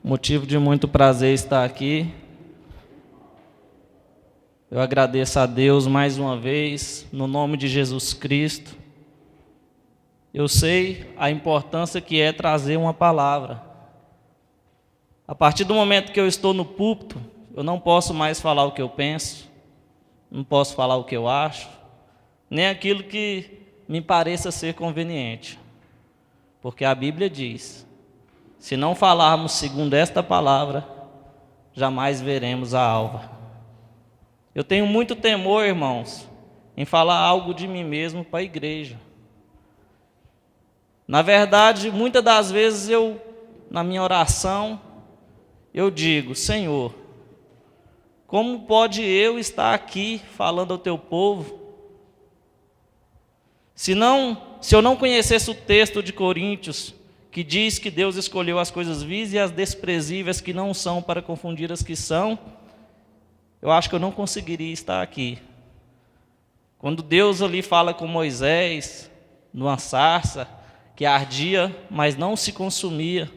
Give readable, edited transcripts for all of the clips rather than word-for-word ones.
Motivo de muito prazer estar aqui. Eu agradeço a Deus mais uma vez, no nome de Jesus Cristo. Eu sei a importância que é trazer uma palavra. A partir do momento que eu estou no púlpito, eu não posso mais falar o que eu penso, não posso falar o que eu acho, nem aquilo que me pareça ser conveniente. Porque a Bíblia diz: se não falarmos segundo esta palavra, jamais veremos a alva. Eu tenho muito temor, irmãos, em falar algo de mim mesmo para a igreja. Na verdade, muitas das vezes na minha oração, eu digo: Senhor, como pode eu estar aqui falando ao teu povo, se eu não conhecesse o texto de Coríntios, que diz que Deus escolheu as coisas vis e as desprezíveis que não são para confundir as que são, eu acho que eu não conseguiria estar aqui. Quando Deus ali fala com Moisés, numa sarça, que ardia, mas não se consumia,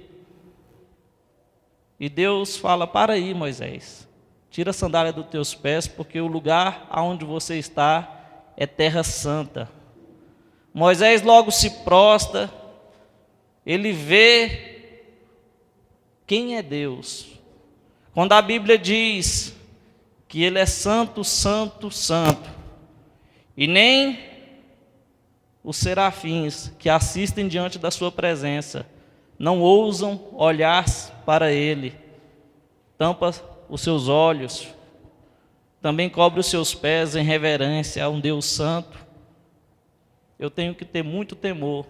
e Deus fala: para aí, Moisés, tira a sandália dos teus pés, porque o lugar aonde você está é terra santa. Moisés logo se prostra, ele vê quem é Deus. Quando a Bíblia diz que Ele é santo, santo, santo, e nem os serafins que assistem diante da sua presença não ousam olhar para Ele, tampa os seus olhos, também cobre os seus pés em reverência a um Deus santo, eu tenho que ter muito temor.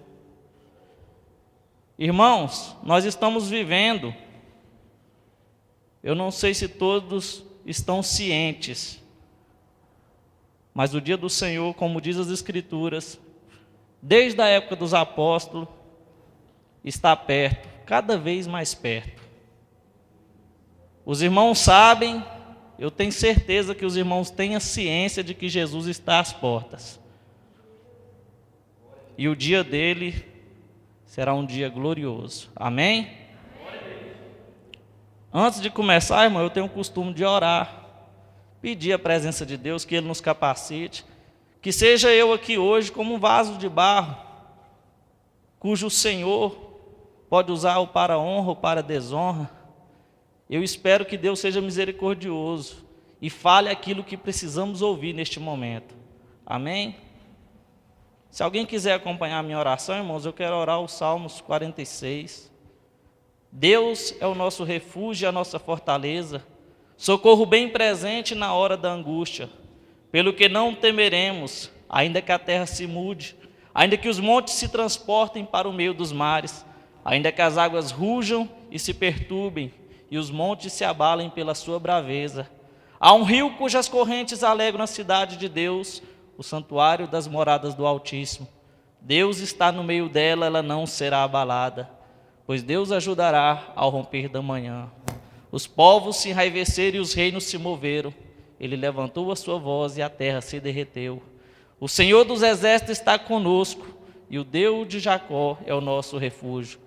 Irmãos, nós estamos vivendo, eu não sei se todos estão cientes, mas o dia do Senhor, como diz as Escrituras, desde a época dos apóstolos, está perto, cada vez mais perto. Os irmãos sabem, eu tenho certeza que os irmãos têm a ciência de que Jesus está às portas. E o dia dele será um dia glorioso. Amém? Antes de começar, irmão, eu tenho o costume de orar, pedir a presença de Deus, que Ele nos capacite, que seja eu aqui hoje como um vaso de barro, cujo o Senhor pode usar para honra ou para desonra. Eu espero que Deus seja misericordioso e fale aquilo que precisamos ouvir neste momento. Amém? Se alguém quiser acompanhar a minha oração, irmãos, eu quero orar o Salmos 46. Deus é o nosso refúgio e a nossa fortaleza, socorro bem presente na hora da angústia. Pelo que não temeremos, ainda que a terra se mude, ainda que os montes se transportem para o meio dos mares, ainda que as águas rujam e se perturbem, e os montes se abalem pela sua braveza. Há um rio cujas correntes alegram a cidade de Deus, o santuário das moradas do Altíssimo. Deus está no meio dela, ela não será abalada, pois Deus ajudará ao romper da manhã. Os povos se enraiveceram e os reinos se moveram. Ele levantou a sua voz e a terra se derreteu. O Senhor dos exércitos está conosco, e o Deus de Jacó é o nosso refúgio.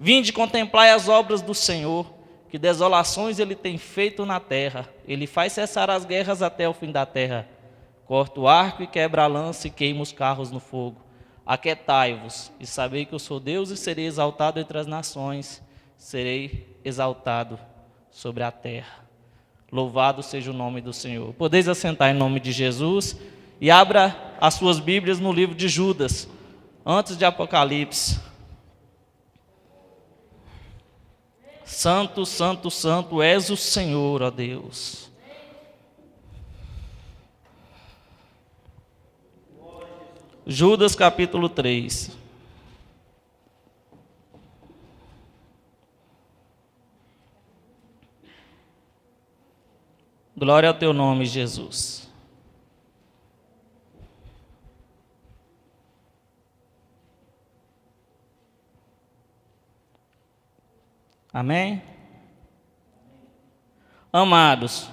Vinde contemplai as obras do Senhor, que desolações Ele tem feito na terra. Ele faz cessar as guerras até o fim da terra. Corta o arco e quebra a lança e queima os carros no fogo. Aquietai-vos e sabei que eu sou Deus e serei exaltado entre as nações, serei exaltado sobre a terra. Louvado seja o nome do Senhor. Podeis assentar em nome de Jesus e abra as suas Bíblias no livro de Judas, antes de Apocalipse. Santo, santo, santo és o Senhor, ó Deus. Judas capítulo 3. Glória ao teu nome, Jesus. Amém? Amados,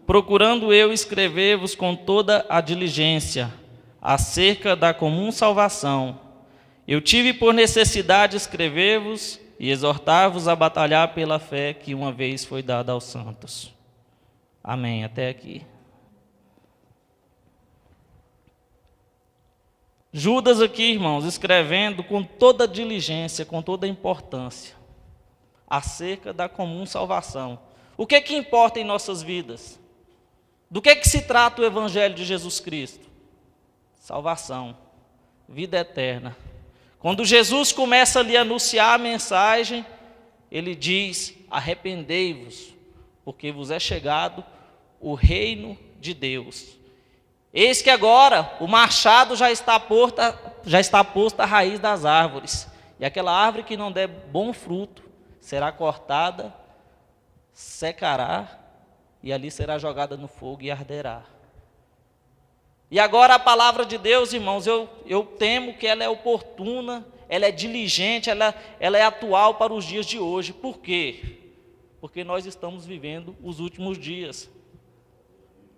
procurando eu escrever-vos com toda a diligência acerca da comum salvação, eu tive por necessidade escrever-vos e exortar-vos a batalhar pela fé que uma vez foi dada aos santos. Amém. Até aqui. Judas aqui, irmãos, escrevendo com toda diligência, com toda importância, acerca da comum salvação. O que que importa em nossas vidas? Do que se trata o Evangelho de Jesus Cristo? Salvação, vida eterna. Quando Jesus começa ali a anunciar a mensagem, ele diz: arrependei-vos, porque vos é chegado o reino de Deus. Eis que agora o machado já está posto à raiz das árvores, e aquela árvore que não der bom fruto será cortada, secará, e ali será jogada no fogo e arderá. E agora a palavra de Deus, irmãos, eu temo que ela é oportuna, ela é diligente, ela é atual para os dias de hoje. Por quê? Porque nós estamos vivendo os últimos dias.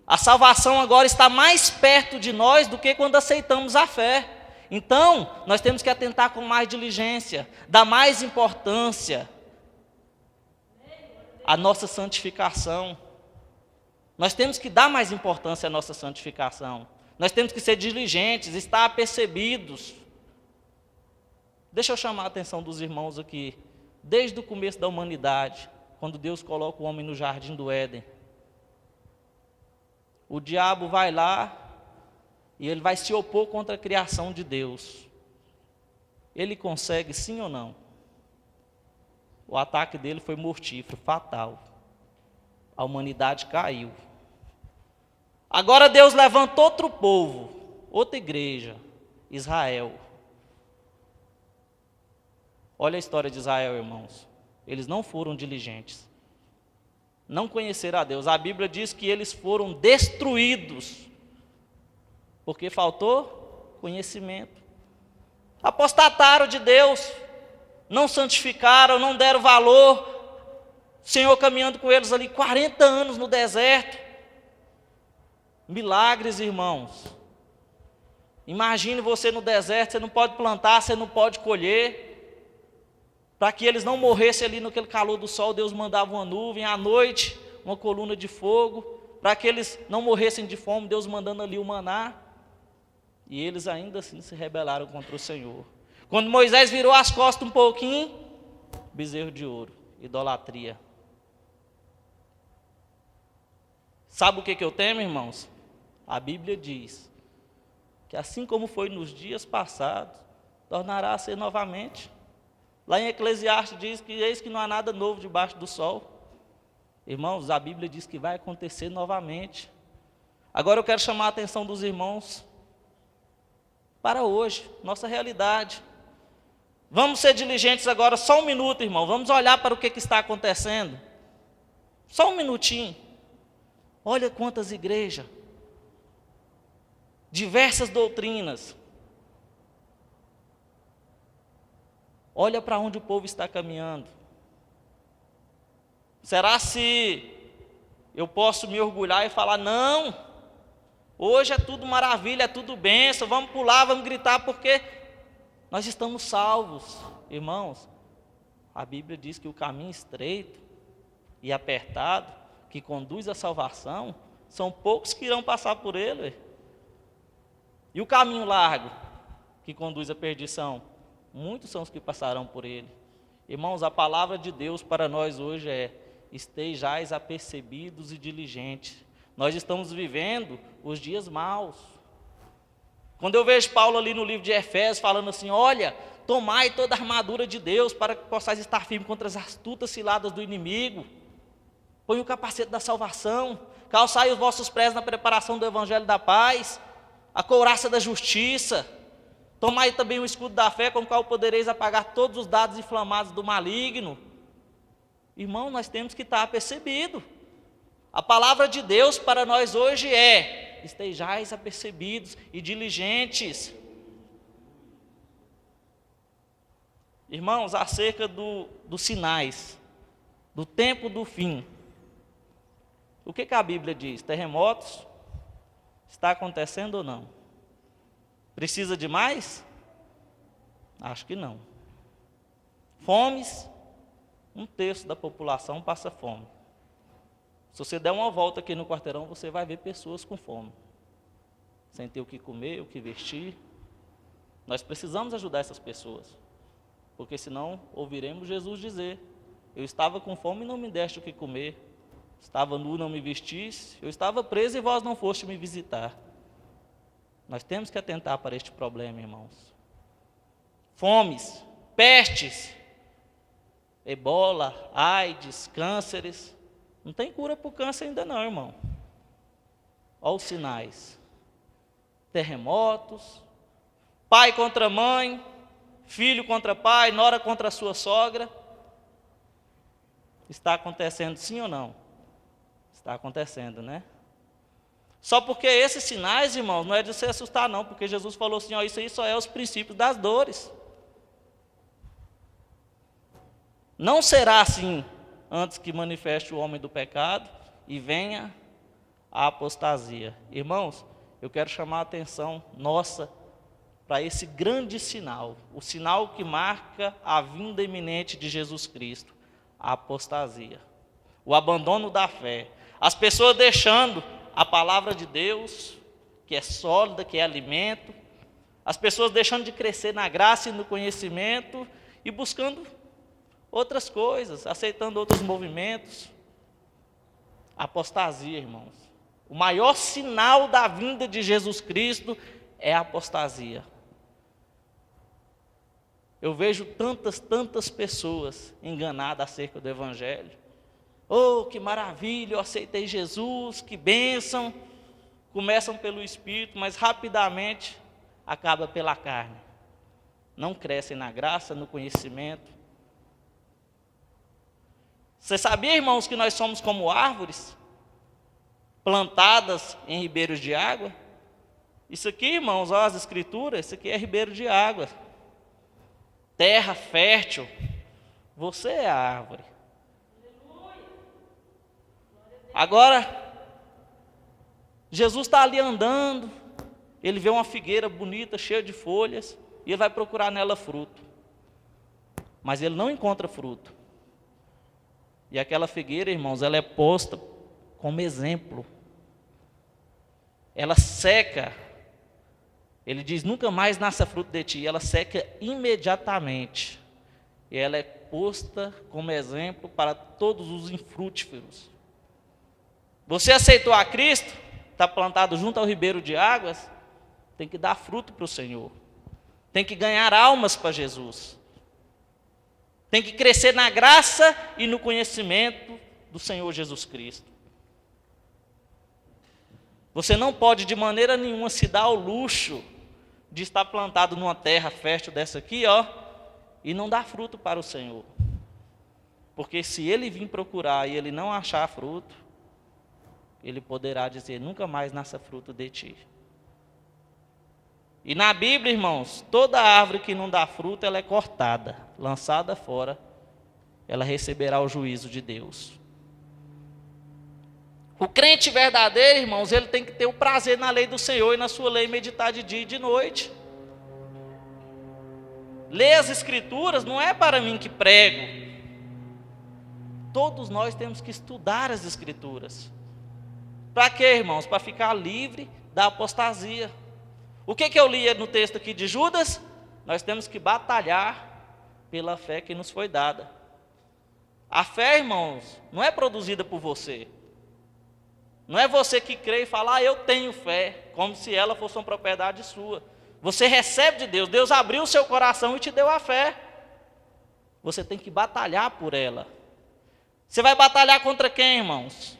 A salvação agora está mais perto de nós do que quando aceitamos a fé. Então, nós temos que atentar com mais diligência, dar mais importância à nossa santificação. Nós temos que dar mais importância à nossa santificação. Nós temos que ser diligentes, estar apercebidos. Deixa eu chamar a atenção dos irmãos aqui. Desde o começo da humanidade, quando Deus coloca o homem no jardim do Éden, o diabo vai lá e ele vai se opor contra a criação de Deus. Ele consegue, sim ou não? O ataque dele foi mortífero, fatal. A humanidade caiu. Agora Deus levanta outro povo, outra igreja, Israel. Olha a história de Israel, irmãos. Eles não foram diligentes. Não conheceram a Deus. A Bíblia diz que eles foram destruídos, porque faltou conhecimento. Apostataram de Deus, não santificaram, não deram valor. O Senhor caminhando com eles ali 40 anos no deserto. Milagres, irmãos. Imagine você no deserto, você não pode plantar, você não pode colher. Para que eles não morressem ali naquele calor do sol, Deus mandava uma nuvem, à noite, uma coluna de fogo. Para que eles não morressem de fome, Deus mandando ali o maná. E eles ainda assim se rebelaram contra o Senhor. Quando Moisés virou as costas um pouquinho, bezerro de ouro, idolatria. Sabe o que eu temo, irmãos? A Bíblia diz que assim como foi nos dias passados, tornará a ser novamente. Lá em Eclesiastes diz que eis que não há nada novo debaixo do sol. Irmãos, a Bíblia diz que vai acontecer novamente. Agora eu quero chamar a atenção dos irmãos para hoje, nossa realidade. Vamos ser diligentes agora, só um minuto, irmão. Vamos olhar para o que está acontecendo. Só um minutinho. Olha quantas igrejas. Diversas doutrinas. Olha para onde o povo está caminhando. Será se eu posso me orgulhar e falar, não, hoje é tudo maravilha, é tudo bênção, vamos pular, vamos gritar, porque nós estamos salvos. Irmãos, a Bíblia diz que o caminho estreito e apertado, que conduz à salvação, são poucos que irão passar por ele. E o caminho largo, que conduz à perdição, muitos são os que passarão por ele. Irmãos, a palavra de Deus para nós hoje é: estejais apercebidos e diligentes. Nós estamos vivendo os dias maus. Quando eu vejo Paulo ali no livro de Efésios falando assim, olha, tomai toda a armadura de Deus para que possais estar firme contra as astutas ciladas do inimigo. Põe o capacete da salvação, calçai os vossos pés na preparação do evangelho da paz, a couraça da justiça. Tomai também o escudo da fé, com o qual podereis apagar todos os dados inflamados do maligno. Irmão, nós temos que estar apercebido. A palavra de Deus para nós hoje é: estejais apercebidos e diligentes. Irmãos, acerca dos sinais, do tempo do fim. O que a Bíblia diz? Terremotos? Está acontecendo ou não? Precisa de mais? Acho que não. Fomes, 1/3 da população passa fome. Se você der uma volta aqui no quarteirão, você vai ver pessoas com fome, sem ter o que comer, o que vestir. Nós precisamos ajudar essas pessoas, porque senão ouviremos Jesus dizer: eu estava com fome e não me deste o que comer, estava nu, não me vestiste, eu estava preso e vós não foste me visitar. Nós temos que atentar para este problema, irmãos. Fomes, pestes, ebola, AIDS, cânceres. Não tem cura para o câncer ainda não, irmão. Olha os sinais. Terremotos, pai contra mãe, filho contra pai, nora contra sua sogra. Está acontecendo sim ou não? Está acontecendo, né? Só porque esses sinais, irmãos, não é de se assustar não, porque Jesus falou assim, ó, isso aí só é os princípios das dores. Não será assim antes que manifeste o homem do pecado e venha a apostasia. Irmãos, eu quero chamar a atenção nossa para esse grande sinal, o sinal que marca a vinda iminente de Jesus Cristo, a apostasia, o abandono da fé, as pessoas deixando a palavra de Deus, que é sólida, que é alimento, as pessoas deixando de crescer na graça e no conhecimento e buscando outras coisas, aceitando outros movimentos. Apostasia, irmãos. O maior sinal da vinda de Jesus Cristo é a apostasia. Eu vejo tantas pessoas enganadas acerca do Evangelho. Oh, que maravilha, eu aceitei Jesus, que bênção. Começam pelo Espírito, mas rapidamente acaba pela carne. Não crescem na graça, no conhecimento. Você sabia, irmãos, que nós somos como árvores plantadas em ribeiros de água? Isso aqui, irmãos, ó, as escrituras, isso aqui é ribeiro de água. Terra fértil. Você é a árvore. Agora, Jesus está ali andando, ele vê uma figueira bonita, cheia de folhas, e ele vai procurar nela fruto. Mas ele não encontra fruto. E aquela figueira, irmãos, ela é posta como exemplo. Ela seca. Ele diz, nunca mais nasça fruto de ti. Ela seca imediatamente. E ela é posta como exemplo para todos os infrutíferos. Você aceitou a Cristo? Está plantado junto ao ribeiro de águas? Tem que dar fruto para o Senhor. Tem que ganhar almas para Jesus. Tem que crescer na graça e no conhecimento do Senhor Jesus Cristo. Você não pode de maneira nenhuma se dar ao luxo de estar plantado numa terra fértil dessa aqui, ó, e não dar fruto para o Senhor. Porque se ele vir procurar e ele não achar fruto, ele poderá dizer, nunca mais nasça fruto de ti. E na Bíblia, irmãos, toda árvore que não dá fruto, ela é cortada, lançada fora, ela receberá o juízo de Deus. O crente verdadeiro, irmãos, ele tem que ter o prazer na lei do Senhor e na sua lei meditar de dia e de noite. Ler as Escrituras não é para mim que prego. Todos nós temos que estudar as Escrituras. Para quê, irmãos? Para ficar livre da apostasia. O que eu li no texto aqui de Judas? Nós temos que batalhar pela fé que nos foi dada. A fé, irmãos, não é produzida por você. Não é você que crê e fala, eu tenho fé, como se ela fosse uma propriedade sua. Você recebe de Deus, Deus abriu o seu coração e te deu a fé. Você tem que batalhar por ela. Você vai batalhar contra quem, irmãos?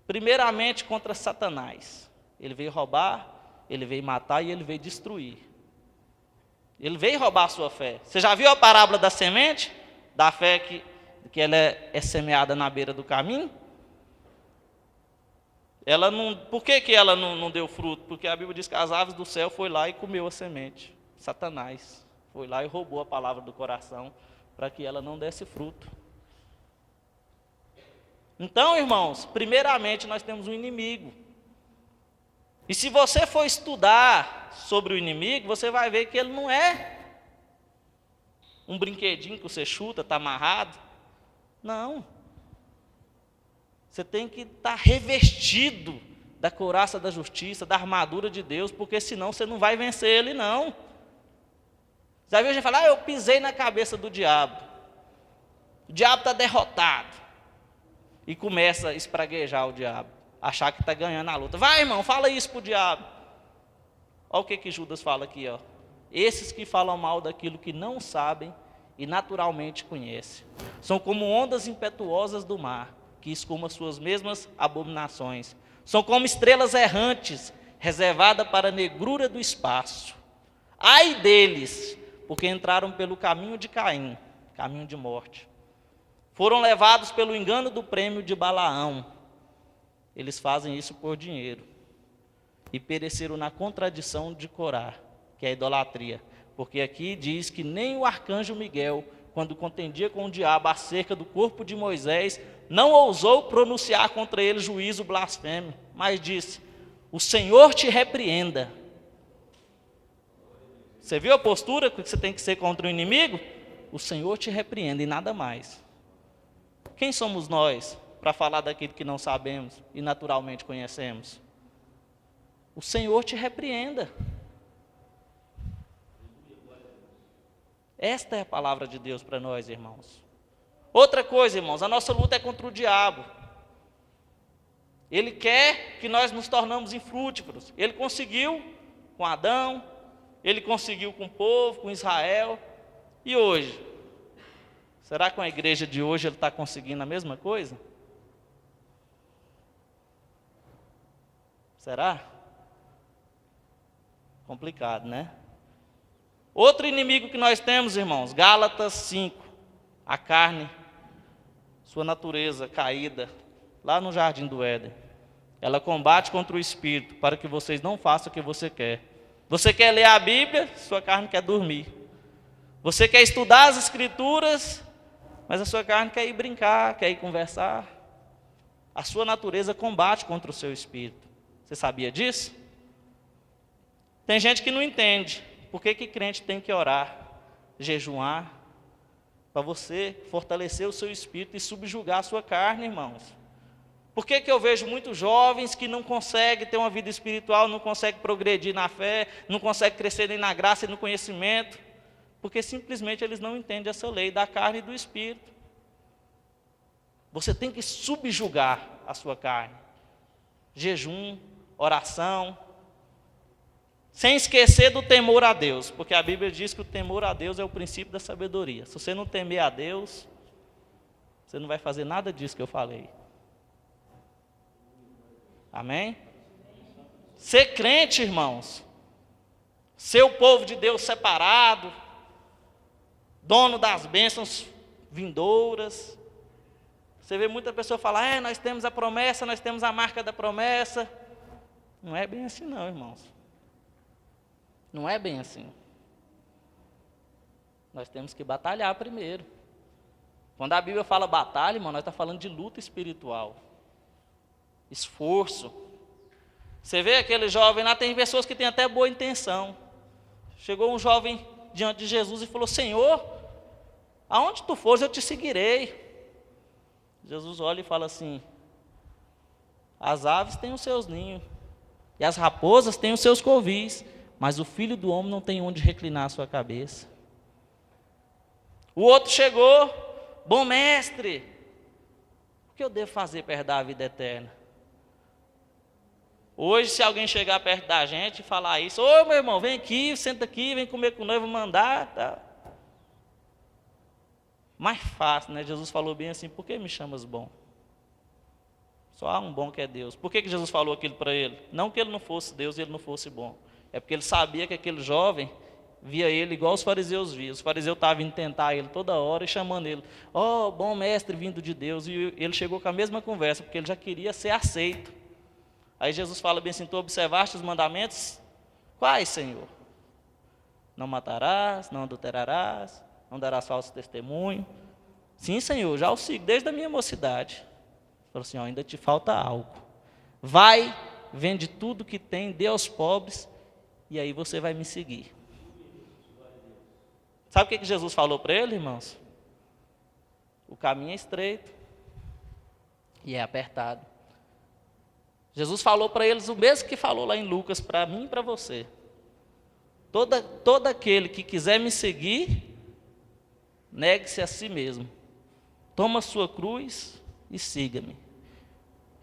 Primeiramente contra Satanás. Ele veio roubar, ele veio matar e ele veio destruir. Ele veio roubar a sua fé. Você já viu a parábola da semente? Da fé que ela é semeada na beira do caminho? Ela não, por que ela não deu fruto? Porque a Bíblia diz que as aves do céu foi lá e comeu a semente. Satanás foi lá e roubou a palavra do coração para que ela não desse fruto. Então, irmãos, primeiramente nós temos um inimigo. E se você for estudar sobre o inimigo, você vai ver que ele não é um brinquedinho que você chuta, está amarrado. Não. Você tem que estar revestido da couraça da justiça, da armadura de Deus, porque senão você não vai vencer ele, não. Já viu a gente falar, eu pisei na cabeça do diabo. O diabo está derrotado. E começa a espraguejar o diabo, achar que está ganhando a luta. Vai, irmão, fala isso para o diabo. Olha o que Judas fala aqui, ó. Esses que falam mal daquilo que não sabem e naturalmente conhecem. São como ondas impetuosas do mar, que escumam suas mesmas abominações. São como estrelas errantes, reservadas para a negrura do espaço. Ai deles, porque entraram pelo caminho de Caim, caminho de morte. Foram levados pelo engano do prêmio de Balaão. Eles fazem isso por dinheiro. E pereceram na contradição de Corá, que é a idolatria. Porque aqui diz que nem o arcanjo Miguel, quando contendia com o diabo acerca do corpo de Moisés, não ousou pronunciar contra ele juízo blasfemo, mas disse, o Senhor te repreenda. Você viu a postura que você tem que ser contra o inimigo? O Senhor te repreenda e nada mais. Quem somos nós para falar daquilo que não sabemos e naturalmente conhecemos? O Senhor te repreenda. Esta é a palavra de Deus para nós, irmãos. Outra coisa, irmãos, a nossa luta é contra o diabo. Ele quer que nós nos tornamos infrutíferos. Ele conseguiu com Adão, ele conseguiu com o povo, com Israel. E hoje? Será que com a igreja de hoje ele está conseguindo a mesma coisa? Será? Complicado, né? Outro inimigo que nós temos, irmãos, Gálatas 5, a carne, sua natureza caída, lá no jardim do Éden. Ela combate contra o espírito, para que vocês não façam o que você quer. Você quer ler a Bíblia, sua carne quer dormir. Você quer estudar as Escrituras, mas a sua carne quer ir brincar, quer ir conversar. A sua natureza combate contra o seu espírito. Você sabia disso? Tem gente que não entende. Por que crente tem que orar, jejuar, para você fortalecer o seu espírito e subjugar a sua carne, irmãos? Por que eu vejo muitos jovens que não conseguem ter uma vida espiritual, não conseguem progredir na fé, não conseguem crescer nem na graça e no conhecimento? Porque simplesmente eles não entendem essa lei da carne e do espírito. Você tem que subjugar a sua carne. Jejum, oração, sem esquecer do temor a Deus, porque a Bíblia diz que o temor a Deus é o princípio da sabedoria. Se você não temer a Deus, você não vai fazer nada disso que eu falei. Amém? Ser crente, irmãos, ser o povo de Deus separado, dono das bênçãos vindouras. Você vê muita pessoa falar, nós temos a promessa, nós temos a marca da promessa. Não é bem assim não, irmãos. Não é bem assim. Nós temos que batalhar primeiro. Quando a Bíblia fala batalha, irmão, nós estamos falando de luta espiritual. Esforço. Você vê aquele jovem lá, tem pessoas que têm até boa intenção. Chegou um jovem diante de Jesus e falou, Senhor, aonde tu fores eu te seguirei. Jesus olha e fala assim, as aves têm os seus ninhos, e as raposas têm os seus covis, mas o filho do homem não tem onde reclinar a sua cabeça. O outro chegou, bom mestre, o que eu devo fazer para herdar a vida eterna? Hoje, se alguém chegar perto da gente e falar isso, ô meu irmão, vem aqui, senta aqui, vem comer com o noivo, mandar, tá? Mais fácil, né? Jesus falou bem assim, por que me chamas bom? Só há um bom que é Deus. Por que Jesus falou aquilo para ele? Não que ele não fosse Deus e ele não fosse bom. É porque ele sabia que aquele jovem via ele igual os fariseus viam. Os fariseus estavam indo tentar ele toda hora e chamando ele, bom mestre vindo de Deus. E ele chegou com a mesma conversa, porque ele já queria ser aceito. Aí Jesus fala bem assim, tu observaste os mandamentos? Quais, Senhor? Não matarás, não adulterarás, não darás falso testemunho. Sim, Senhor, já o sigo desde a minha mocidade. Ele falou assim, ainda te falta algo. Vai, vende tudo que tem, dê aos pobres, e aí você vai me seguir. Sabe o que Jesus falou para ele, irmãos? O caminho é estreito e é apertado. Jesus falou para eles o mesmo que falou lá em Lucas, para mim e para você. Todo aquele que quiser me seguir, negue-se a si mesmo. Toma a sua cruz e siga-me.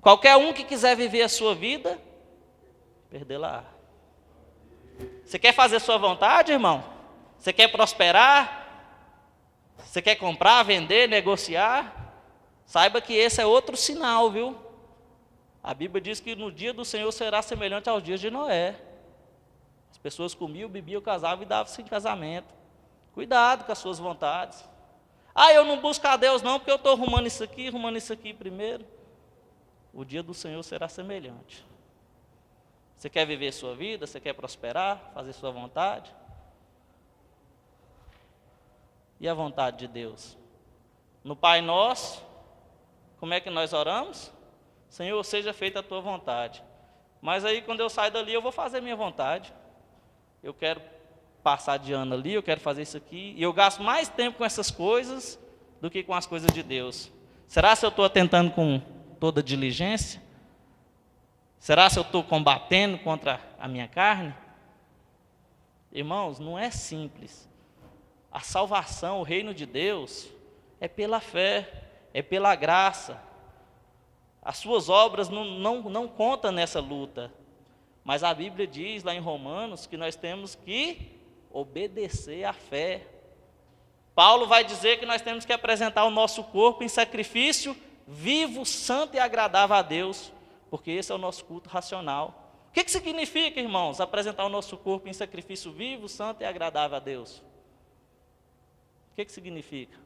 Qualquer um que quiser viver a sua vida, perdê-la. Você quer fazer a sua vontade, irmão? Você quer prosperar? Você quer comprar, vender, negociar? Saiba que esse é outro sinal, viu? A Bíblia diz que no dia do Senhor será semelhante aos dias de Noé. As pessoas comiam, bebiam, casavam e davam-se em casamento. Cuidado com as suas vontades. Eu não busco a Deus não, porque eu estou arrumando isso aqui primeiro. O dia do Senhor será semelhante. Você quer viver sua vida? Você quer prosperar? Fazer sua vontade? E a vontade de Deus? No Pai Nosso, como é que nós oramos? Senhor, seja feita a tua vontade. Mas aí quando eu sair dali, eu vou fazer a minha vontade. Eu quero passar de ano ali, eu quero fazer isso aqui. E eu gasto mais tempo com essas coisas do que com as coisas de Deus. Será se eu estou atentando com toda diligência? Será se eu estou combatendo contra a minha carne? Irmãos, não é simples. A salvação, o reino de Deus, é pela fé, é pela graça. As suas obras não contam nessa luta. Mas a Bíblia diz lá em Romanos que nós temos que obedecer à fé. Paulo vai dizer que nós temos que apresentar o nosso corpo em sacrifício vivo, santo e agradável a Deus, porque esse é o nosso culto racional. O que significa, irmãos, apresentar o nosso corpo em sacrifício vivo, santo e agradável a Deus? O que significa?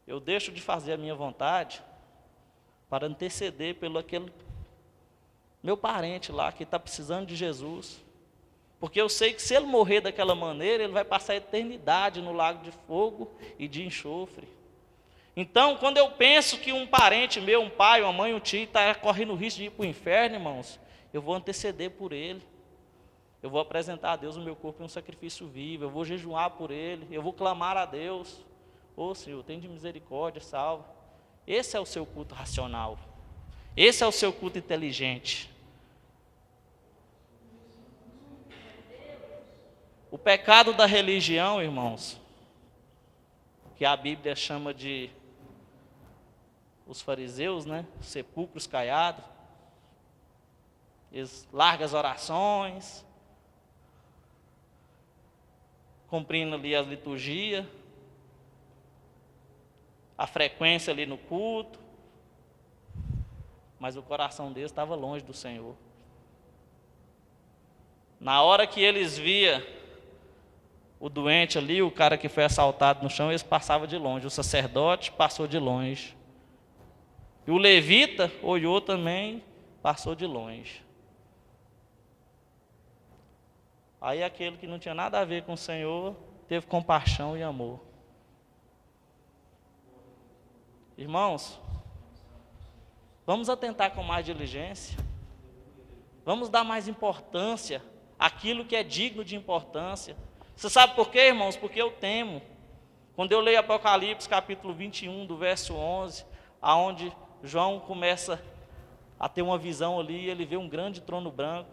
Eu deixo de fazer a minha vontade para anteceder pelo aquele meu parente lá que está precisando de Jesus. Porque eu sei que se ele morrer daquela maneira, ele vai passar a eternidade no lago de fogo e de enxofre. Então, quando eu penso que um parente meu, um pai, uma mãe, um tio, está correndo o risco de ir para o inferno, irmãos, eu vou anteceder por ele. Eu vou apresentar a Deus o meu corpo em um sacrifício vivo, eu vou jejuar por ele, eu vou clamar a Deus. Senhor, tem de misericórdia, salva. Esse é o seu culto racional. Esse é o seu culto inteligente. O pecado da religião, irmãos, que a Bíblia chama de os fariseus, né? Sepulcros caiados. Eles largam as orações, cumprindo ali as liturgias, a frequência ali no culto, mas o coração deles estava longe do Senhor. Na hora que eles viam o doente ali, o cara que foi assaltado no chão, eles passavam de longe. O sacerdote passou de longe. E o levita olhou também, passou de longe. Aí aquele que não tinha nada a ver com o Senhor, teve compaixão e amor. Irmãos, vamos atentar com mais diligência. Vamos dar mais importância àquilo que é digno de importância. Você sabe por quê, irmãos? Porque eu temo. Quando eu leio Apocalipse, capítulo 21, do verso 11, aonde João começa a ter uma visão ali, ele vê um grande trono branco,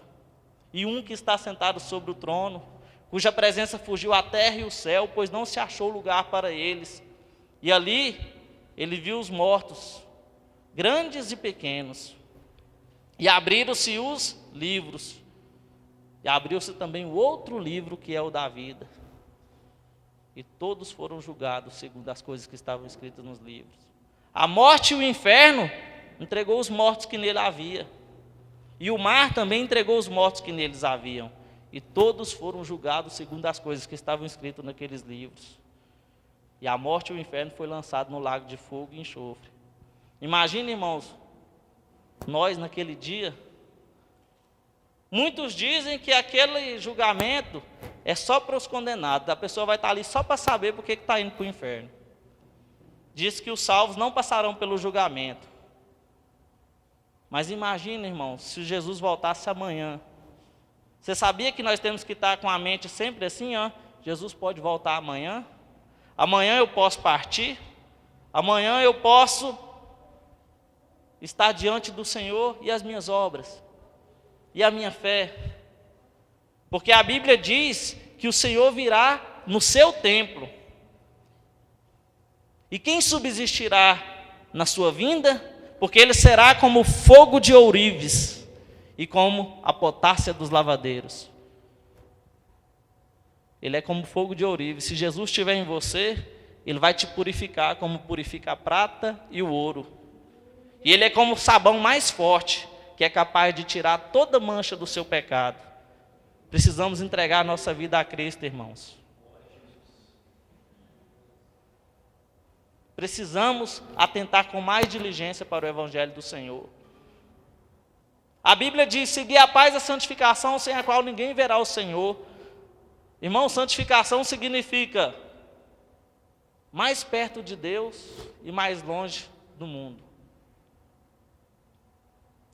e um que está sentado sobre o trono, cuja presença fugiu a terra e o céu, pois não se achou lugar para eles. E ali, ele viu os mortos, grandes e pequenos, e abriram-se os livros, e abriu-se também o outro livro, que é o da vida. E todos foram julgados segundo as coisas que estavam escritas nos livros. A morte e o inferno entregou os mortos que nele havia. E o mar também entregou os mortos que neles haviam. E todos foram julgados segundo as coisas que estavam escritas naqueles livros. E a morte e o inferno foi lançado no lago de fogo e enxofre. Imagina, irmãos, nós naquele dia. Muitos dizem que aquele julgamento é só para os condenados. A pessoa vai estar ali só para saber por que está indo para o inferno. Diz que os salvos não passarão pelo julgamento. Mas imagina, irmão, se Jesus voltasse amanhã. Você sabia que nós temos que estar com a mente sempre assim, ó? Jesus pode voltar amanhã. Amanhã eu posso partir. Amanhã eu posso estar diante do Senhor e as minhas obras. E a minha fé. Porque a Bíblia diz que o Senhor virá no seu templo. E quem subsistirá na sua vinda? Porque ele será como fogo de ourives e como a potássea dos lavadeiros. Ele é como fogo de ourives. Se Jesus estiver em você, ele vai te purificar como purifica a prata e o ouro. E ele é como o sabão mais forte, que é capaz de tirar toda mancha do seu pecado. Precisamos entregar a nossa vida a Cristo, irmãos. Precisamos atentar com mais diligência para o Evangelho do Senhor. A Bíblia diz: seguir a paz e a santificação, sem a qual ninguém verá o Senhor. Irmão, santificação significa mais perto de Deus e mais longe do mundo.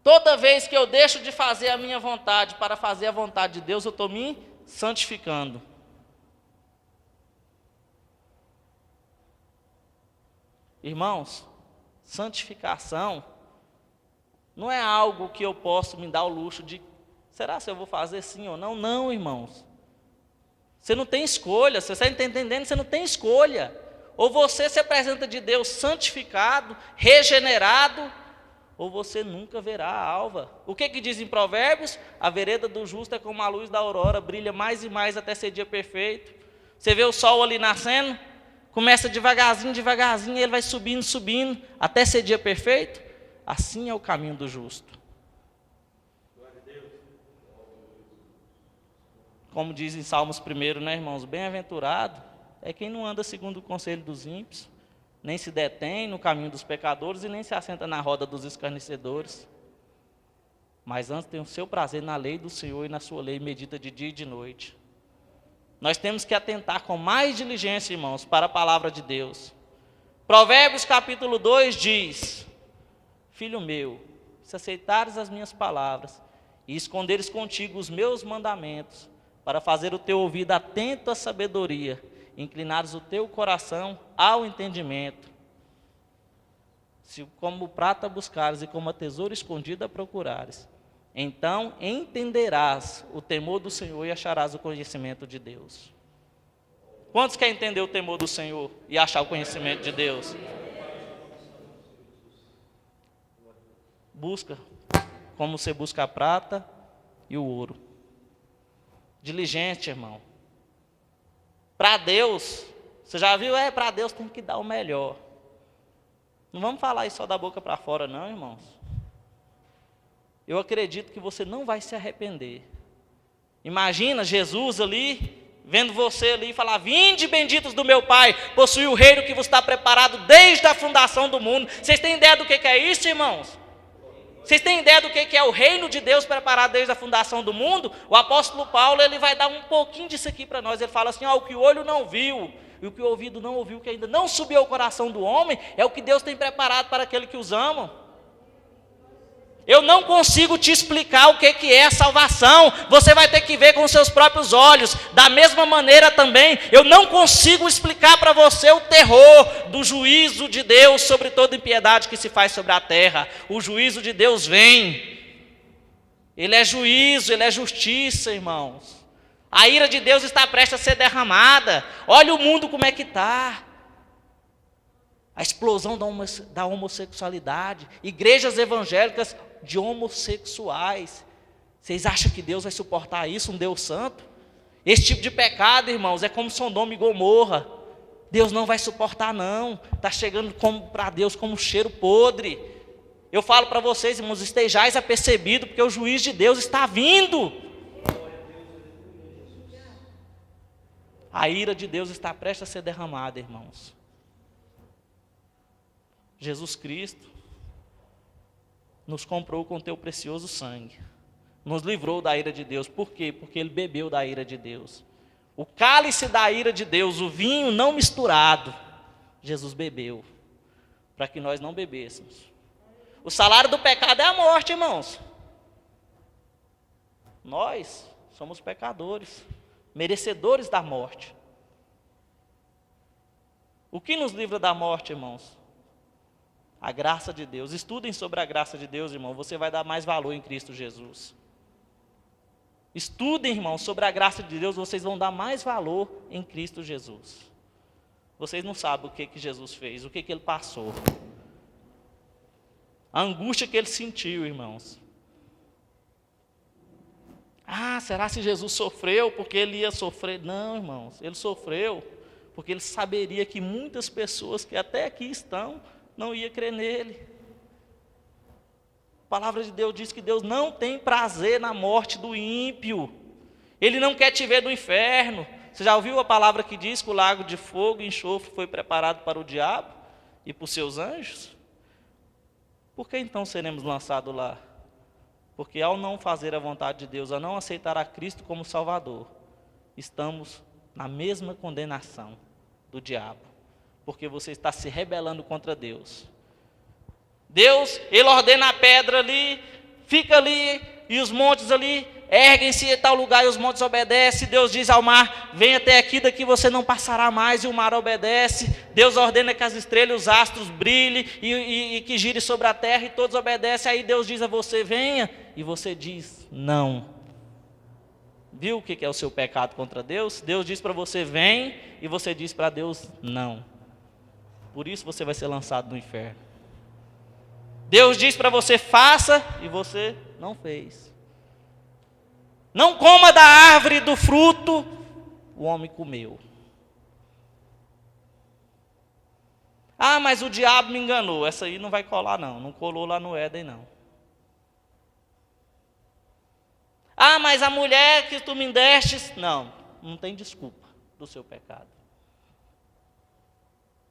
Toda vez que eu deixo de fazer a minha vontade para fazer a vontade de Deus, eu estou me santificando. Irmãos, santificação não é algo que eu posso me dar o luxo de, será se eu vou fazer sim ou não? Não, irmãos. Você não tem escolha, você está entendendo? Você não tem escolha. Ou você se apresenta de Deus santificado, regenerado, ou você nunca verá a alva. O que diz em Provérbios? A vereda do justo é como a luz da aurora, brilha mais e mais até ser dia perfeito. Você vê o sol ali nascendo, começa devagarzinho, devagarzinho, e ele vai subindo, subindo, até ser dia perfeito. Assim é o caminho do justo. Como diz em Salmos 1, né, irmãos? Bem-aventurado é quem não anda segundo o conselho dos ímpios, nem se detém no caminho dos pecadores e nem se assenta na roda dos escarnecedores. Mas antes tem o seu prazer na lei do Senhor e na sua lei medita de dia e de noite. Nós temos que atentar com mais diligência, irmãos, para a palavra de Deus. Provérbios capítulo 2 diz: filho meu, se aceitares as minhas palavras e esconderes contigo os meus mandamentos, para fazer o teu ouvido atento à sabedoria, inclinares o teu coração ao entendimento. Se como prata buscares e como a tesoura escondida procurares, então entenderás o temor do Senhor e acharás o conhecimento de Deus. Quantos querem entender o temor do Senhor e achar o conhecimento de Deus? Busca, como você busca a prata e o ouro. Diligente, irmão. Para Deus, você já viu? Para Deus tem que dar o melhor. Não vamos falar isso só da boca para fora, não, irmãos. Eu acredito que você não vai se arrepender. Imagina Jesus ali, vendo você ali, e falar: vinde benditos do meu Pai, possui o reino que vos está preparado desde a fundação do mundo. Vocês têm ideia do que é isso, irmãos? Vocês têm ideia do que é o reino de Deus preparado desde a fundação do mundo? O apóstolo Paulo, ele vai dar um pouquinho disso aqui para nós. Ele fala assim: o que o olho não viu, e o que o ouvido não ouviu, que ainda não subiu ao coração do homem, é o que Deus tem preparado para aquele que os ama. Eu não consigo te explicar o que é a salvação. Você vai ter que ver com os seus próprios olhos. Da mesma maneira também, eu não consigo explicar para você o terror do juízo de Deus sobre toda impiedade que se faz sobre a terra. O juízo de Deus vem. Ele é juízo, ele é justiça, irmãos. A ira de Deus está prestes a ser derramada. Olha o mundo como é que está. A explosão da homossexualidade. Igrejas evangélicas de homossexuais. Vocês acham que Deus vai suportar isso, um Deus santo? Esse tipo de pecado, irmãos, é como Sodoma e Gomorra. Deus não vai suportar, não. Está chegando para Deus como um cheiro podre. Eu falo para vocês, irmãos, estejais apercebidos, porque o juiz de Deus está vindo. A ira de Deus está prestes a ser derramada, irmãos. Jesus Cristo nos comprou com teu precioso sangue, nos livrou da ira de Deus. Por quê? Porque ele bebeu da ira de Deus. O cálice da ira de Deus, o vinho não misturado, Jesus bebeu, para que nós não bebêssemos. O salário do pecado é a morte, irmãos. Nós somos pecadores, merecedores da morte. O que nos livra da morte, irmãos? A graça de Deus. Estudem sobre a graça de Deus, irmão. Você vai dar mais valor em Cristo Jesus. Estudem, irmão, sobre a graça de Deus. Vocês vão dar mais valor em Cristo Jesus. Vocês não sabem o que Jesus fez, o que Ele passou. A angústia que Ele sentiu, irmãos. Ah, será que Jesus sofreu porque Ele ia sofrer? Não, irmãos. Ele sofreu porque Ele saberia que muitas pessoas que até aqui estão não iam crer nele. A palavra de Deus diz que Deus não tem prazer na morte do ímpio. Ele não quer te ver no inferno. Você já ouviu a palavra que diz que o lago de fogo e enxofre foi preparado para o diabo e para os seus anjos? Por que então seremos lançados lá? Porque ao não fazer a vontade de Deus, a não aceitar a Cristo como Salvador, estamos na mesma condenação do diabo, porque você está se rebelando contra Deus. Deus, Ele ordena a pedra ali, fica ali, e os montes ali, erguem-se em tal lugar, e os montes obedecem. Deus diz ao mar, vem até aqui, daqui você não passará mais, e o mar obedece. Deus ordena que as estrelas, os astros brilhem, e que gire sobre a terra, e todos obedecem. Aí Deus diz a você, venha, e você diz, não. Viu o que é o seu pecado contra Deus? Deus diz para você, vem, e você diz para Deus, não. Por isso você vai ser lançado no inferno. Deus diz para você, faça, e você não fez. Não coma da árvore do fruto, o homem comeu. Ah, mas o diabo me enganou. Essa aí não vai colar não, não colou lá no Éden não. Ah, mas a mulher que tu me destes, não tem desculpa do seu pecado.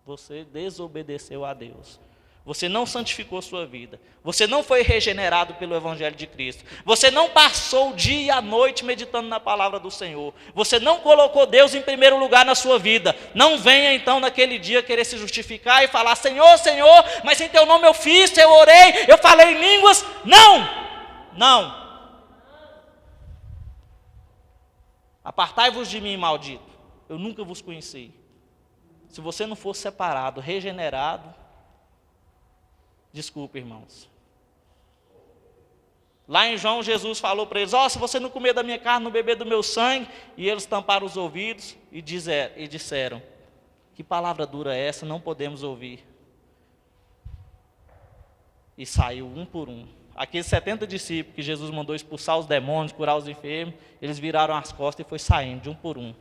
Você desobedeceu a Deus. Você não santificou sua vida. Você não foi regenerado pelo Evangelho de Cristo. Você não passou o dia e a noite meditando na palavra do Senhor. Você não colocou Deus em primeiro lugar na sua vida. Não venha então naquele dia querer se justificar e falar, Senhor, Senhor, mas em teu nome eu fiz, eu orei, eu falei em línguas. Não. Apartai-vos de mim, maldito. Eu nunca vos conheci. Se você não for separado, regenerado, desculpe, irmãos. Lá em João, Jesus falou para eles, se você não comer da minha carne, não beber do meu sangue, e eles tamparam os ouvidos e disseram, que palavra dura é essa, não podemos ouvir. E saiu um por um. Aqueles 70 discípulos que Jesus mandou expulsar os demônios, curar os enfermos, eles viraram as costas e foi saindo de um por um.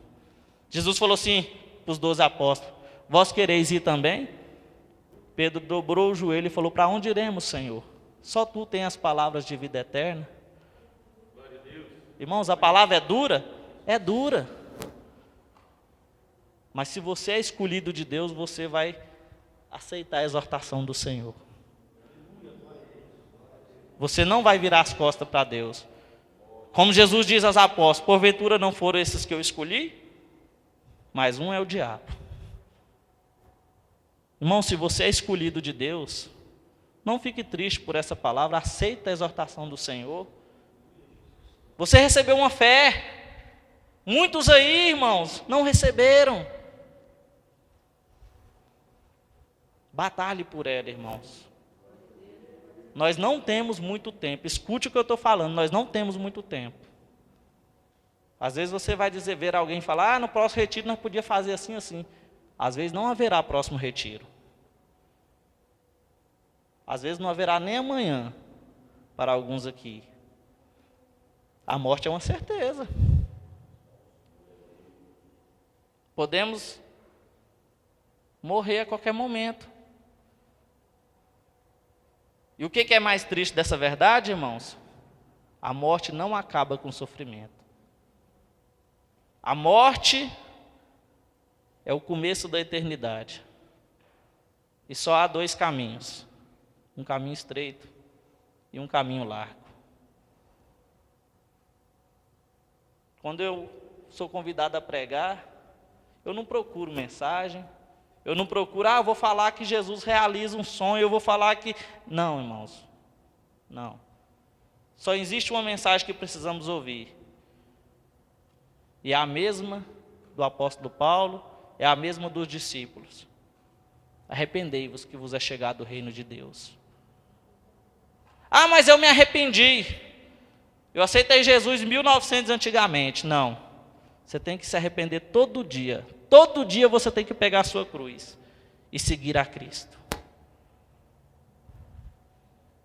Jesus falou assim para os 12 apóstolos, vós quereis ir também? Pedro dobrou o joelho e falou, para onde iremos, Senhor? Só tu tens as palavras de vida eterna. Irmãos, a palavra é dura? É dura. Mas se você é escolhido de Deus, você vai aceitar a exortação do Senhor. Você não vai virar as costas para Deus. Como Jesus diz aos apóstolos, porventura não foram esses que eu escolhi? Mas um é o diabo. Irmão, se você é escolhido de Deus, não fique triste por essa palavra, aceita a exortação do Senhor. Você recebeu uma fé. Muitos aí, irmãos, não receberam. Batalhe por ela, irmãos. Nós não temos muito tempo. Escute o que eu estou falando, nós não temos muito tempo. Às vezes você vai ver alguém falar, no próximo retiro nós podíamos fazer assim, assim. Às vezes não haverá próximo retiro. Às vezes não haverá nem amanhã, para alguns aqui. A morte é uma certeza. Podemos morrer a qualquer momento. E o que é mais triste dessa verdade, irmãos? A morte não acaba com o sofrimento. A morte é o começo da eternidade. E só há dois caminhos. Um caminho estreito e um caminho largo. Quando eu sou convidado a pregar, eu não procuro mensagem, eu não procuro, eu vou falar que Jesus realiza um sonho, eu vou falar que... Não, irmãos, não. Só existe uma mensagem que precisamos ouvir. E é a mesma do apóstolo Paulo, é a mesma dos discípulos. arrependei-vos que vos é chegado o reino de Deus. Ah, mas eu me arrependi. Eu aceitei Jesus em 1900 antigamente. Não. Você tem que se arrepender todo dia. Todo dia você tem que pegar a sua cruz e seguir a Cristo.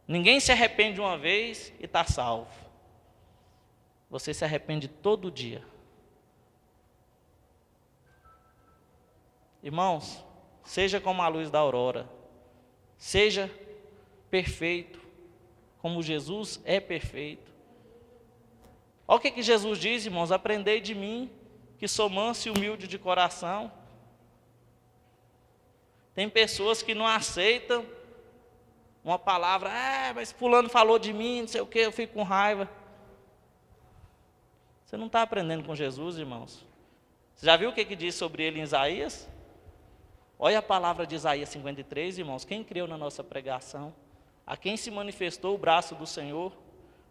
Ninguém se arrepende uma vez e está salvo. Você se arrepende todo dia. Irmãos, seja como a luz da aurora. Seja perfeito, como Jesus é perfeito. Olha o que Jesus diz, irmãos: aprendei de mim, que sou manso e humilde de coração. Tem pessoas que não aceitam uma palavra, mas fulano falou de mim, não sei o que, eu fico com raiva. Você não está aprendendo com Jesus, irmãos. Você já viu o que diz sobre ele em Isaías? Olha a palavra de Isaías 53, irmãos. Quem creu na nossa pregação? A quem se manifestou o braço do Senhor?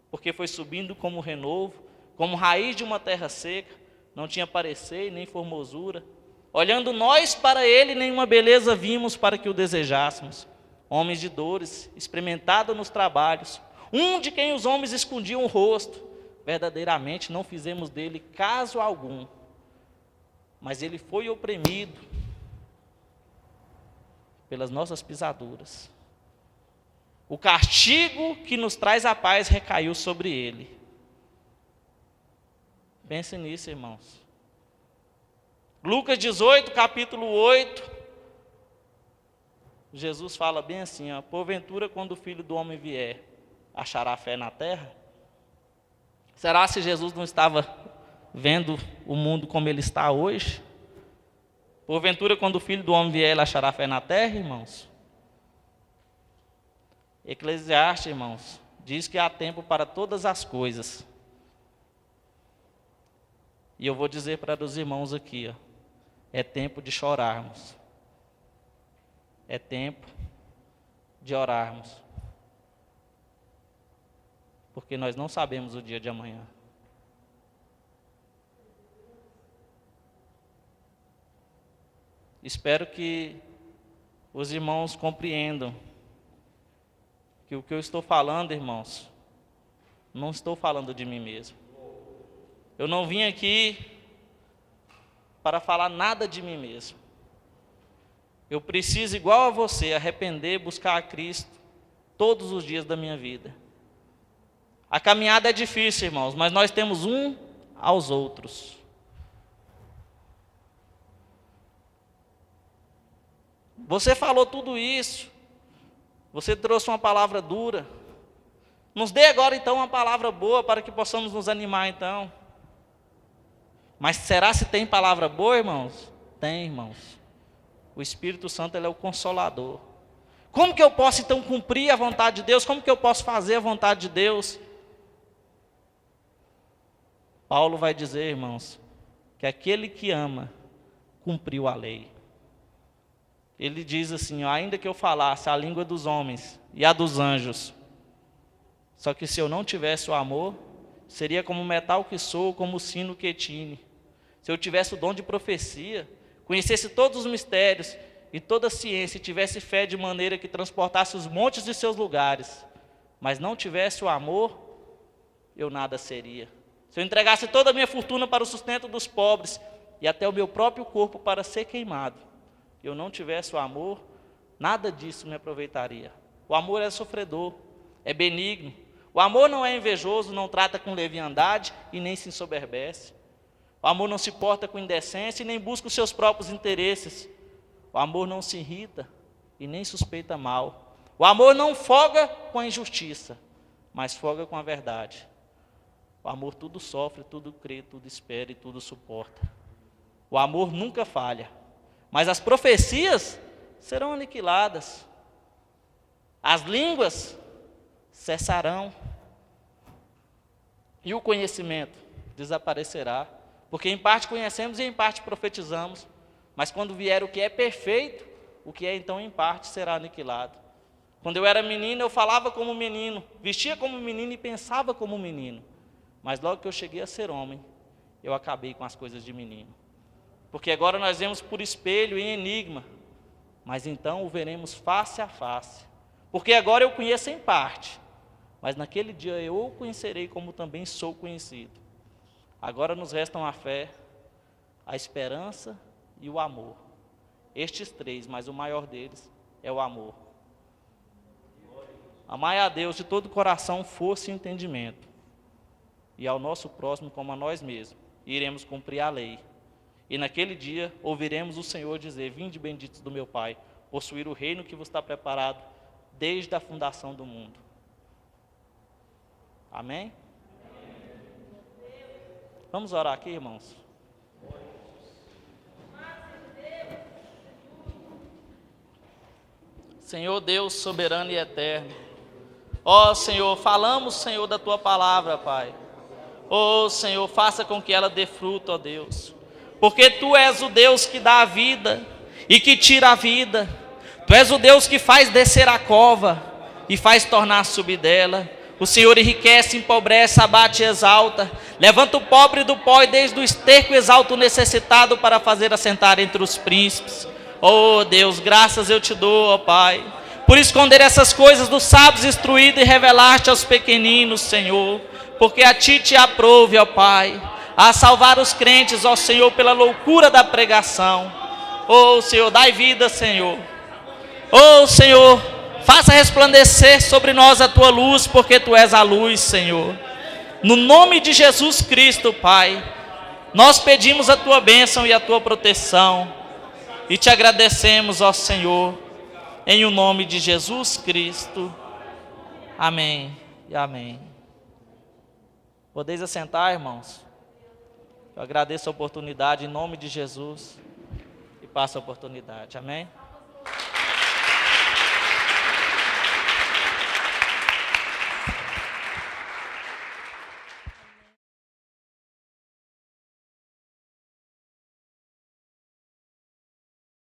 Porque foi subindo como renovo, como raiz de uma terra seca, não tinha parecer nem formosura. Olhando nós para ele, nenhuma beleza vimos para que o desejássemos. Homens de dores, experimentado nos trabalhos, um de quem os homens escondiam o rosto. Verdadeiramente não fizemos dele caso algum, mas ele foi oprimido pelas nossas pisaduras. O castigo que nos traz a paz recaiu sobre ele. Pense nisso, irmãos. Lucas 18, capítulo 8, Jesus fala bem assim, porventura quando o Filho do Homem vier, achará fé na terra? Será se Jesus não estava vendo o mundo como ele está hoje? Porventura quando o Filho do Homem vier, ele achará fé na terra, irmãos? Eclesiastes, irmãos, diz que há tempo para todas as coisas. E eu vou dizer para os irmãos aqui, é tempo de chorarmos. É tempo de orarmos. Porque nós não sabemos o dia de amanhã. Espero que os irmãos compreendam que o que eu estou falando, irmãos, não estou falando de mim mesmo. Eu não vim aqui para falar nada de mim mesmo. Eu preciso, igual a você, arrepender, buscar a Cristo todos os dias da minha vida. A caminhada é difícil, irmãos, mas nós temos um aos outros. Você falou tudo isso, você trouxe uma palavra dura. Nos dê agora então uma palavra boa para que possamos nos animar então. Mas será se tem palavra boa, irmãos? Tem, irmãos. O Espírito Santo, ele é o Consolador. Como que eu posso então cumprir a vontade de Deus? Como que eu posso fazer a vontade de Deus? Paulo vai dizer, irmãos, que aquele que ama, cumpriu a lei. Ele diz assim, ainda que eu falasse a língua dos homens e a dos anjos, só que se eu não tivesse o amor, seria como o metal que soa, como o sino que tine. Se eu tivesse o dom de profecia, conhecesse todos os mistérios e toda a ciência, e tivesse fé de maneira que transportasse os montes de seus lugares, mas não tivesse o amor, eu nada seria. Se eu entregasse toda a minha fortuna para o sustento dos pobres, e até o meu próprio corpo para ser queimado, eu não tivesse o amor, nada disso me aproveitaria. O amor é sofredor, é benigno. O amor não é invejoso, não trata com leviandade e nem se ensoberbece. O amor não se porta com indecência e nem busca os seus próprios interesses. O amor não se irrita e nem suspeita mal. O amor não folga com a injustiça, mas folga com a verdade. O amor tudo sofre, tudo crê, tudo espera e tudo suporta. O amor nunca falha, mas as profecias serão aniquiladas. As línguas cessarão e o conhecimento desaparecerá. Porque em parte conhecemos e em parte profetizamos, mas quando vier o que é perfeito, o que é então em parte será aniquilado. Quando eu era menino, eu falava como menino, vestia como menino e pensava como menino. Mas logo que eu cheguei a ser homem, eu acabei com as coisas de menino. Porque agora nós vemos por espelho, em enigma. mas então o veremos face a face. Porque agora eu conheço em parte, mas naquele dia eu o conhecerei como também sou conhecido. Agora nos restam a fé, a esperança e o amor. Estes três, mas o maior deles é o amor. Amai a Deus de todo o coração, força e entendimento, e ao nosso próximo como a nós mesmos, e iremos cumprir a lei. E naquele dia ouviremos o Senhor dizer: vinde benditos do meu Pai, possuir o reino que vos está preparado desde a fundação do mundo. Amém? Vamos orar aqui, irmãos? Senhor Deus soberano e eterno, ó Senhor, falamos, Senhor, da Tua palavra, Pai. Ó Senhor, faça com que ela dê fruto, ó Deus. Porque Tu és o Deus que dá a vida e que tira a vida. Tu és o Deus que faz descer a cova e faz tornar subir dela. O Senhor enriquece, empobrece, abate e exalta. Levanta o pobre do pó e desde o esterco exalta o necessitado para fazer assentar entre os príncipes. Oh Deus, graças eu te dou, ó Pai, por esconder essas coisas dos sábios instruídos e revelar-te aos pequeninos, Senhor. Porque a Ti te aprouve, ó Pai, a salvar os crentes, ó Senhor, pela loucura da pregação. Oh Senhor, dai vida, Senhor. Oh Senhor, faça resplandecer sobre nós a Tua luz, porque Tu és a luz, Senhor. No nome de Jesus Cristo, Pai, nós pedimos a Tua bênção e a Tua proteção. E te agradecemos, ó Senhor, em o nome de Jesus Cristo. Amém e amém. Podeis assentar, irmãos. Eu agradeço a oportunidade em nome de Jesus e passo a oportunidade. Amém.